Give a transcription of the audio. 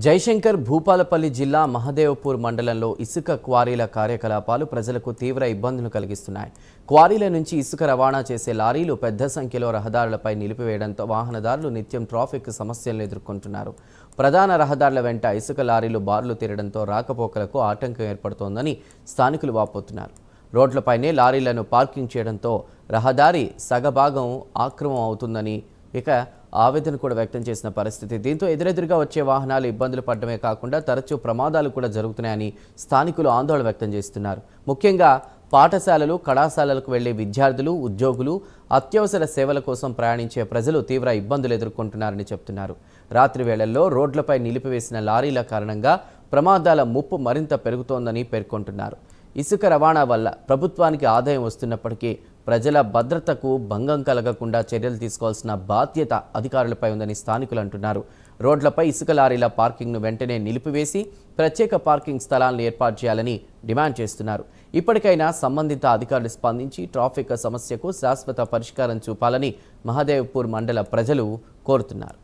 జయశంకర్ భూపాలపల్లి జిల్లా మహదేవ్పూర్ మండలంలో ఇసుక క్వారీల కార్యకలాపాలు ప్రజలకు తీవ్ర ఇబ్బందులు కలిగిస్తున్నాయి. క్వారీల నుంచి ఇసుక రవాణా చేసే లారీలు పెద్ద సంఖ్యలో రహదారులపై నిలిపివేయడంతో వాహనదారులు నిత్యం ట్రాఫిక్ సమస్యలను ఎదుర్కొంటున్నారు. ప్రధాన రహదారుల వెంట ఇసుక లారీలు బార్లు తీరడంతో రాకపోకలకు ఆటంకం ఏర్పడుతోందని స్థానికులు వాపోతున్నారు. రోడ్లపైనే లారీలను పార్కింగ్ చేయడంతో రహదారి సగభాగం ఆక్రమం అవుతుందని ఆవేదన కూడా వ్యక్తం చేసిన పరిస్థితి. దీంతో ఎదురెదురుగా వచ్చే వాహనాలు ఇబ్బందులు పడడమే కాకుండా తరచూ ప్రమాదాలు కూడా జరుగుతున్నాయని స్థానికులు ఆందోళన వ్యక్తం చేస్తున్నారు. ముఖ్యంగా పాఠశాలలు, కళాశాలలకు వెళ్లే విద్యార్థులు, ఉద్యోగులు, అత్యవసర సేవల కోసం ప్రయాణించే ప్రజలు తీవ్ర ఇబ్బందులు ఎదుర్కొంటున్నారని చెప్తున్నారు. రాత్రి వేళల్లో రోడ్లపై నిలిపివేసిన లారీల కారణంగా ప్రమాదాల ముప్పు మరింత పెరుగుతోందని పేర్కొంటున్నారు. ఇసుక రవాణా వల్ల ప్రభుత్వానికి ఆదాయం వస్తున్నప్పటికీ ప్రజల భద్రతకు భంగం కలగకుండా చర్యలు తీసుకోవాల్సిన బాధ్యత అధికారులపై ఉందని స్థానికులు అంటున్నారు. రోడ్లపై ఇసుక లారీల పార్కింగ్ను వెంటనే నిలిపివేసి ప్రత్యేక పార్కింగ్ స్థలాలను ఏర్పాటు చేయాలని డిమాండ్ చేస్తున్నారు. ఇప్పటికైనా సంబంధిత అధికారులు స్పందించి ట్రాఫిక్ సమస్యకు శాశ్వత పరిష్కారం చూపాలని మహదేవ్పూర్ మండల ప్రజలు కోరుతున్నారు.